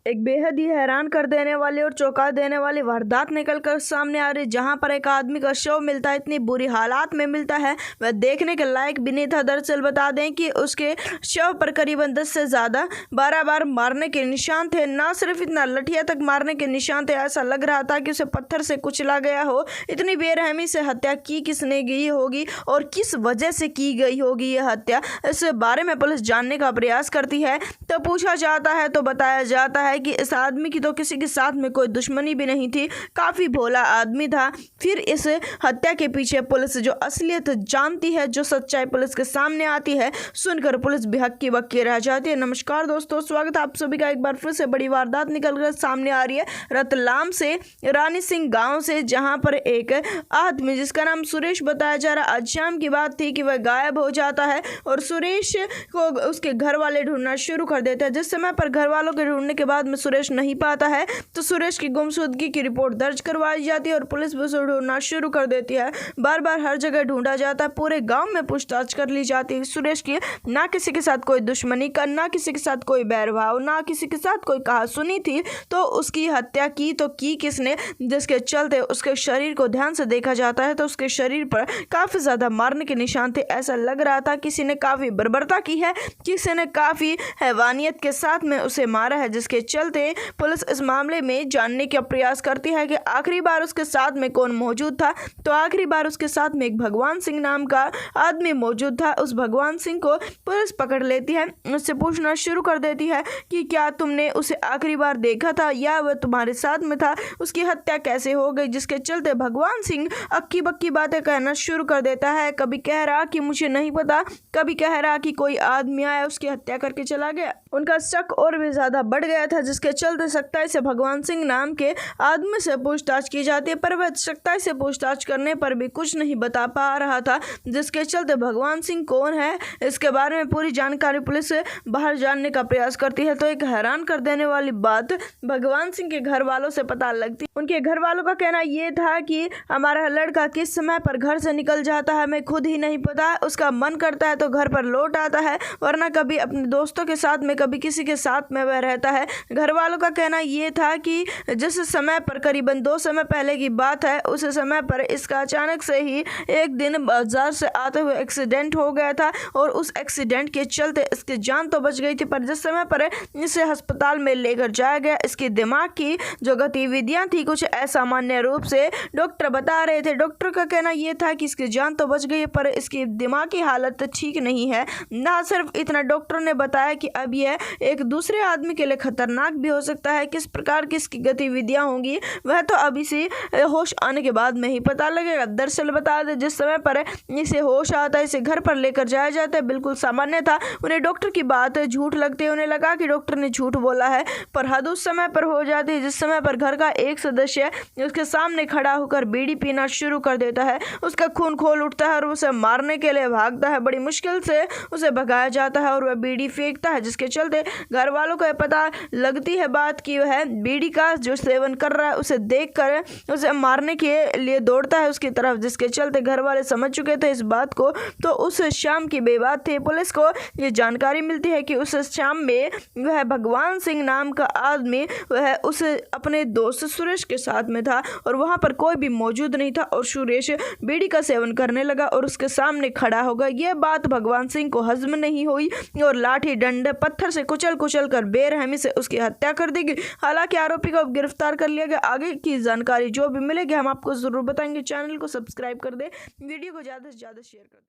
एक बेहद ही हैरान कर देने वाली और चौंका देने वाली वारदात निकलकर सामने आ रही, जहां पर एक आदमी का शव मिलता है। इतनी बुरी हालात में मिलता है, वह देखने के लायक भी नहीं था। दरअसल बता दें कि उसके शव पर करीबन 10 से ज़्यादा 12 बार मारने के निशान थे। ना सिर्फ इतना, लठिया तक मारने के निशान थे। ऐसा लग रहा था कि उसे पत्थर से कुचला गया हो। इतनी बेरहमी से हत्या की किसने की होगी और किस वजह से की गई होगी यह हत्या, इस बारे में पुलिस जानने का प्रयास करती है। तो पूछा जाता है तो बताया जाता है कि इस आदमी की तो किसी के साथ में कोई दुश्मनी भी नहीं थी, काफी भोला आदमी था। फिर इस हत्या के पीछे पुलिस जो असलियत जानती है, जो सच्चाई पुलिस के सामने आती है, सुनकर पुलिस भी हक्की बक्की रह जाती है। नमस्कार दोस्तों, स्वागत है आप सभी का एक बार फिर से। बड़ी वारदात निकलकर सामने आ रही है रतलाम से, रानी सिंह गांव से, जहां पर एक आदमी जिसका नाम सुरेश बताया जा रहा, आज शाम की बात थी कि वह गायब हो जाता है और सुरेश को उसके घर वाले ढूंढना शुरू कर देते हैं। जिस समय पर घर वालों के ढूंढने के बाद में सुरेश नहीं पाता है तो सुरेश की गुमशुदगी की रिपोर्ट दर्ज करवाई जाती है और पुलिस भी उसे ढूंढना शुरू कर देती है। बार बार हर जगह ढूंढा जाता है, पूरे गांव में पूछताछ कर ली जाती है। सुरेश की ना किसी के साथ कोई दुश्मनी का, ना किसी के साथ कोई बैरभाव, ना किसी के साथ कोई कहा सुनी थी। तो उसकी हत्या की तो की किसने, जिसके चलते उसके शरीर को ध्यान से देखा जाता है तो उसके शरीर पर काफी ज्यादा मारने के निशान थे। ऐसा लग रहा था किसी ने काफी बर्बरता की है, किसी ने काफी हैवानियत के साथ में उसे मारा है, जिसके चलते पुलिस इस मामले में जानने का प्रयास करती है कि आखिरी बार उसके साथ में कौन मौजूद था। तो आखिरी बार उसके साथ में एक भगवान सिंह नाम का आदमी मौजूद था। उस भगवान सिंह को पुलिस पकड़ लेती है, उससे पूछना शुरू कर देती है कि क्या तुमने उसे आखिरी बार देखा था या वह तुम्हारे साथ में था, उसकी हत्या कैसे हो गई। जिसके चलते भगवान सिंह अक्की बक्की बातें कहना शुरू कर देता है। कभी कह रहा कि मुझे नहीं पता, कभी कह रहा कि कोई आदमी आया उसकी हत्या करके चला गया। उनका शक और भी ज्यादा बढ़ गया था, जिसके चलते सख्ताई से भगवान सिंह नाम के आदमी से पूछताछ की जाती है, पर वह सख्ताई से पूछताछ करने पर भी कुछ नहीं बता पा रहा था। जिसके चलते भगवान सिंह कौन है, इसके बारे में पूरी जानकारी पुलिस बाहर जानने का प्रयास करती है। तो एक हैरान कर देने वाली बात भगवान सिंह के घर वालों से पता लगती। उनके घर वालों का कहना यह था कि हमारा लड़का किस समय पर घर से निकल जाता है हमें खुद ही नहीं पता, उसका मन करता है तो घर पर लौट आता है, वरना कभी अपने दोस्तों के साथ में, कभी किसी के साथ में वह रहता है। घर वालों का कहना यह था कि जिस समय पर करीबन 2 समय पहले की बात है, उस समय पर इसका अचानक से ही एक दिन बाजार से आते हुए एक्सीडेंट हो गया था और उस एक्सीडेंट के चलते इसकी जान तो बच गई थी, पर जिस समय पर इसे अस्पताल में लेकर जाया गया, इसके दिमाग की जो गतिविधियां थी कुछ असामान्य रूप से डॉक्टर बता रहे थे। डॉक्टर का कहना यह था कि इसकी जान तो बच गई पर इसकी दिमागी हालत ठीक नहीं है। ना सिर्फ इतना, डॉक्टर ने बताया कि अब यह एक दूसरे आदमी के लिए खतरनाक भी हो सकता है। किस प्रकार की इसकी गतिविधियां होंगी वह तो अभी से होश आने के बाद में ही पता लगेगा। दरअसल बता दें, जिस समय पर इसे होश आता है, इसे घर पर लेकर जाया जाता है, बिल्कुल सामान्य था। उन्हें डॉक्टर की बात झूठ लगती है, उन्हें लगा कि डॉक्टर ने झूठ बोला है, पर हद उस समय पर हो जाती है जिस समय पर घर का एक सदस्य उसके सामने खड़ा होकर बीड़ी पीना शुरू कर देता है। उसका खून खोल उठता है और उसे मारने के लिए भागता है। बड़ी मुश्किल से उसे भगाया जाता है और वह बीड़ी फेंकता है, जिसके चलते घर वालों को पता लगती है बात की वह बीड़ी का जो सेवन कर रहा है, उसे देखकर उसे मारने के लिए दौड़ता है उसकी तरफ। जिसके चलते घर वाले समझ चुके थे इस बात को, तो उस शाम की बेबात थी। पुलिस को ये जानकारी मिलती है कि उस शाम में वह भगवान सिंह नाम का आदमी वह उस अपने दोस्त सुरेश के साथ में था और वहां पर कोई भी मौजूद नहीं था और सुरेश बीड़ी का सेवन करने लगा और उसके सामने खड़ा हो गया। यह बात भगवान सिंह को हजम नहीं हुई और लाठी डंडे पत्थर से कुचल कुचल कर बेरहमी से उसकी हत्या कर दी गई। हालांकि आरोपी को गिरफ्तार कर लिया गया। आगे की जानकारी जो भी मिलेगी हम आपको जरूर बताएंगे। चैनल को सब्सक्राइब कर दे, वीडियो को ज्यादा से ज्यादा शेयर कर दे।